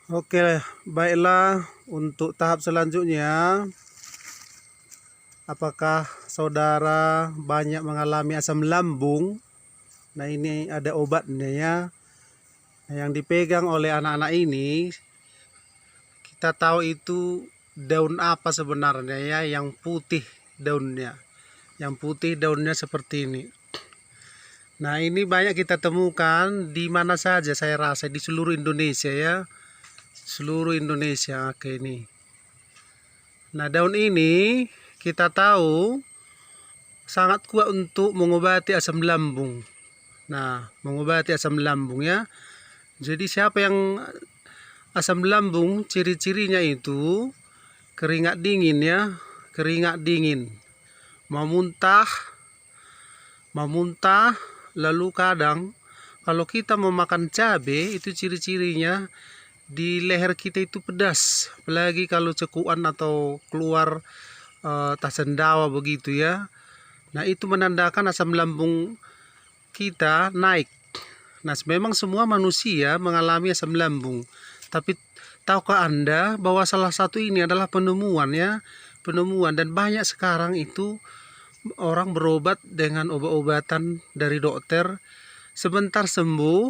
Oke, baiklah untuk tahap selanjutnya. Apakah saudara banyak mengalami asam lambung? Nah, ini ada obatnya ya. Nah, yang dipegang oleh anak-anak ini, kita tahu itu daun apa sebenarnya ya, yang putih daunnya. Yang putih daunnya seperti ini. Nah, ini banyak kita temukan di mana saja saya rasa di seluruh Indonesia ya. Seluruh Indonesia. Oke, ini. Nah, daun ini kita tahu sangat kuat untuk mengobati asam lambung. Nah, mengobati asam lambung ya. Jadi siapa yang asam lambung, ciri-cirinya itu keringat dingin ya, keringat dingin. Mau muntah, lalu kadang kalau kita mau makan cabai itu ciri-cirinya di leher kita itu pedas, apalagi kalau cekuan atau keluar tasendawa begitu ya. Nah, itu menandakan asam lambung kita naik. Nah, memang semua manusia mengalami asam lambung. Tapi tahukah Anda bahwa salah satu ini adalah penemuan ya, penemuan, dan banyak sekarang itu orang berobat dengan obat-obatan dari dokter, sebentar sembuh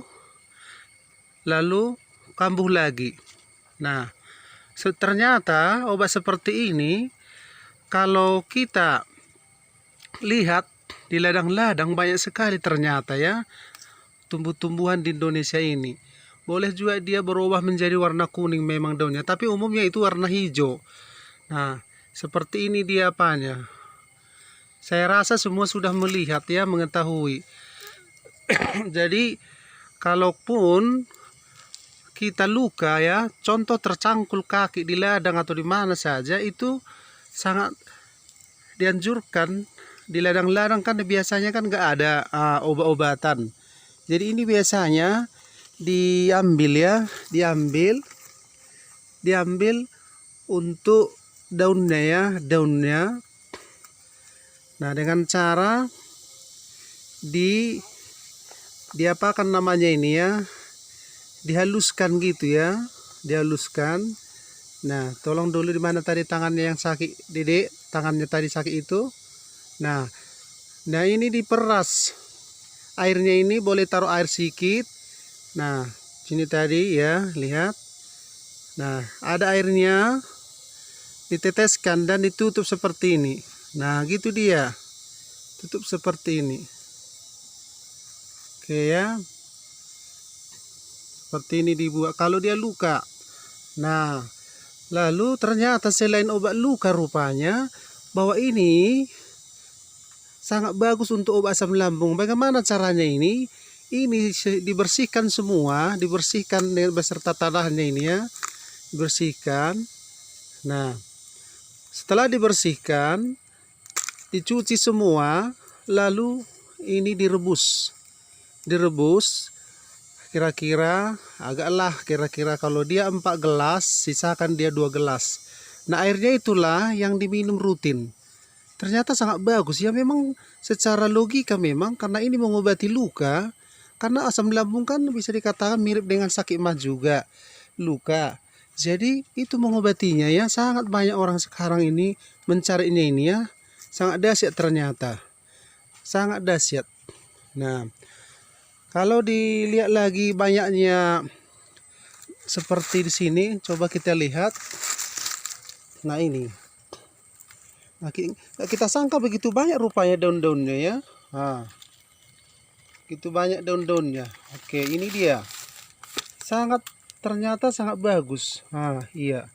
lalu kambuh lagi. Nah, ternyata obat seperti ini kalau kita lihat di ladang-ladang banyak sekali ternyata ya tumbuh-tumbuhan di Indonesia ini. Boleh juga dia berubah menjadi warna kuning memang daunnya, tapi umumnya itu warna hijau. Nah, seperti ini dia apanya. Saya rasa semua sudah melihat ya, mengetahui. Jadi, kalaupun kita luka ya, contoh tercangkul kaki di ladang atau di mana saja, itu sangat dianjurkan. Di ladang-ladang kan biasanya kan nggak ada obat-obatan. Jadi ini biasanya diambil ya, diambil untuk daunnya ya, daunnya. Nah, dengan cara diapakan namanya ini ya, dihaluskan gitu ya, dihaluskan. Nah, tolong dulu di mana tadi tangannya yang sakit, Dedek, tangannya tadi sakit itu. Nah, ini diperas. Airnya ini boleh taruh air sedikit. Nah, sini tadi ya, lihat. Nah, ada airnya, diteteskan dan ditutup seperti ini. Nah, gitu dia. Tutup seperti ini. Oke ya. Seperti ini dibuat kalau dia luka. Nah, lalu ternyata selain obat luka rupanya bahwa ini sangat bagus untuk obat asam lambung. Bagaimana caranya ini? Ini dibersihkan semua, dibersihkan beserta tanahnya ini ya. Dibersihkan. Nah, setelah dibersihkan, dicuci semua, lalu ini direbus. Direbus kira-kira kalau dia 4 gelas, sisakan dia 2 gelas. Nah, airnya itulah yang diminum rutin. Ternyata sangat bagus ya, memang secara logika memang karena ini mengobati luka. Karena asam lambung kan bisa dikatakan mirip dengan sakit mah juga, luka. Jadi itu mengobatinya ya, sangat banyak orang sekarang ini mencarinya ini ya. Sangat dahsyat ternyata. Sangat dahsyat. Nah, kalau dilihat lagi banyaknya seperti di sini, coba kita lihat. Nah, ini. Nah, kita sangka begitu banyak rupanya daun-daunnya ya. Nah, begitu banyak daun-daunnya. Oke, ini dia. Ternyata sangat bagus. Nah, iya.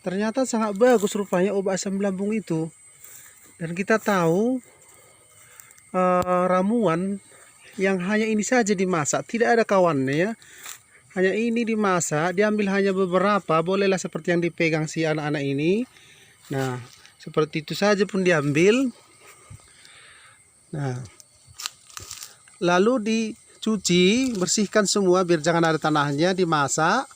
Ternyata sangat bagus rupanya obat asam lambung itu. Dan kita tahu ramuan yang hanya ini saja dimasak, tidak ada kawannya ya. Hanya ini dimasak, diambil hanya beberapa, bolehlah seperti yang dipegang si anak-anak ini. Nah, seperti itu saja pun diambil. Nah, lalu dicuci, bersihkan semua biar jangan ada tanahnya, dimasak.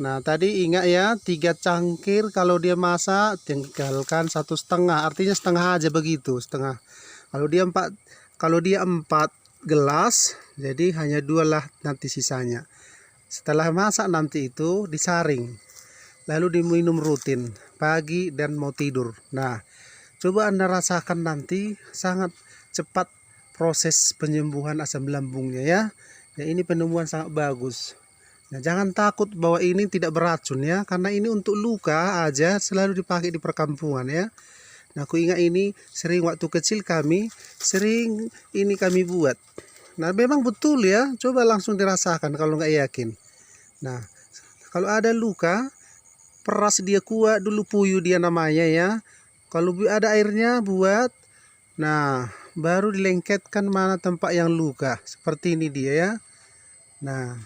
Nah, tadi ingat ya, 3 cangkir kalau dia masak, tinggalkan 1,5, artinya setengah aja begitu, setengah. Kalau dia 4 gelas, jadi hanya 2 lah nanti sisanya. Setelah masak nanti itu disaring, lalu diminum rutin pagi dan mau tidur. Nah, coba Anda rasakan nanti sangat cepat proses penyembuhan asam lambungnya ya. Ya, ini penemuan sangat bagus. Nah, jangan takut bahwa ini tidak beracun ya, karena ini untuk luka aja, selalu dipakai di perkampungan ya. Nah, aku ingat ini sering waktu kecil sering ini kami buat. Nah, memang betul ya, coba langsung dirasakan kalau nggak yakin. Nah, kalau ada luka, peras dia kuat dulu, puyuh dia namanya ya. Kalau ada airnya buat, nah baru dilengketkan mana tempat yang luka. Seperti ini dia ya. Nah,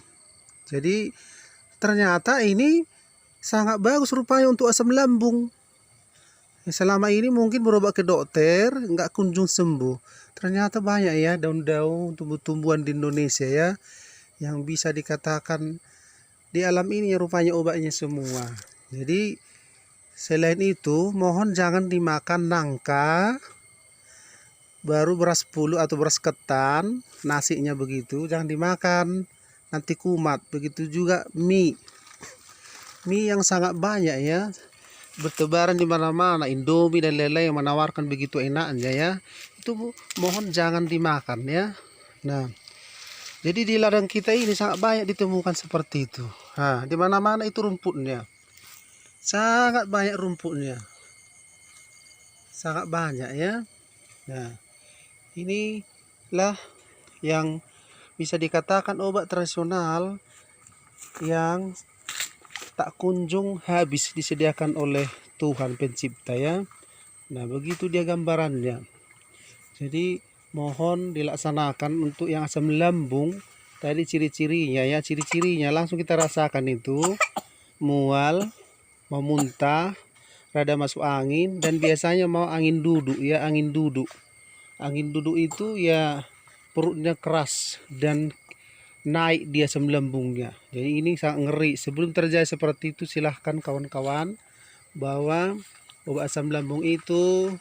jadi ternyata ini sangat bagus rupanya untuk asam lambung. Selama ini mungkin berobat ke dokter nggak kunjung sembuh. Ternyata banyak ya daun-daun tumbuh-tumbuhan di Indonesia ya yang bisa dikatakan di alam ini ya rupanya obatnya semua. Jadi selain itu mohon jangan dimakan nangka, baru beras puluh atau beras ketan, nasinya begitu jangan dimakan, nanti kumat. Begitu juga mie yang sangat banyak ya, bertebaran di mana-mana, Indomie dan lain-lain yang menawarkan begitu enaknya ya, itu mohon jangan dimakan ya. Nah, jadi di ladang kita ini sangat banyak ditemukan seperti itu. Nah, di mana-mana itu rumputnya, sangat banyak rumputnya, sangat banyak ya. Nah, inilah yang bisa dikatakan obat tradisional yang tak kunjung habis disediakan oleh Tuhan Pencipta ya. Nah, begitu dia gambarannya. Jadi mohon dilaksanakan untuk yang asam lambung tadi, ciri-cirinya ya, ciri-cirinya langsung kita rasakan itu mual, mau muntah, rada masuk angin, dan biasanya mau angin duduk ya, angin duduk. Angin duduk itu ya perutnya keras dan naik dia asam lambungnya. Jadi ini sangat ngeri. Sebelum terjadi seperti itu, silahkan kawan-kawan bahwa obat asam lambung itu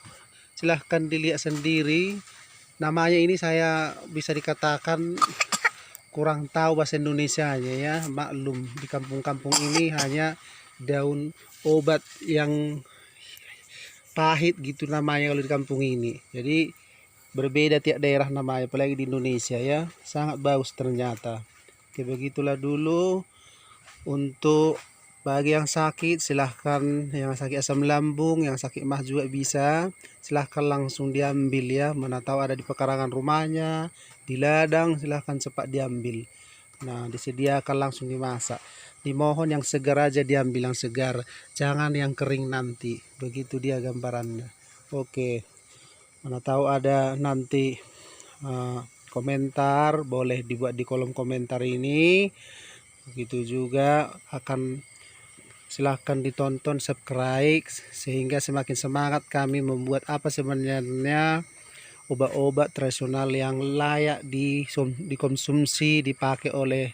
silahkan dilihat sendiri. Namanya ini saya bisa dikatakan kurang tahu bahasa Indonesianya ya. Maklum di kampung-kampung ini hanya daun obat yang pahit gitu namanya kalau di kampung ini. Jadi berbeda tiap daerah namanya, apalagi di Indonesia ya. Sangat bagus ternyata. Oke, begitulah dulu untuk bagi yang sakit, silahkan yang sakit asam lambung, yang sakit mah juga bisa, silahkan langsung diambil ya. Mana tahu ada di pekarangan rumahnya, di ladang, silahkan cepat diambil. Nah, disediakan langsung dimasak. Dimohon yang segar aja diambil, yang segar, jangan yang kering nanti. Begitu dia gambarannya. Oke. Mana tahu ada nanti komentar, boleh dibuat di kolom komentar ini. Begitu juga akan silahkan ditonton, subscribe, sehingga semakin semangat kami membuat apa sebenarnya obat-obat tradisional yang layak dikonsumsi, dipakai oleh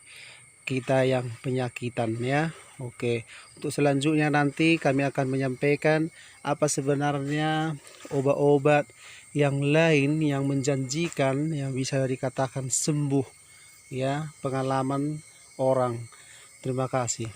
kita yang penyakitan ya. Oke, untuk selanjutnya nanti kami akan menyampaikan apa sebenarnya obat-obat yang lain yang menjanjikan, yang bisa dikatakan sembuh ya, pengalaman orang. Terima kasih.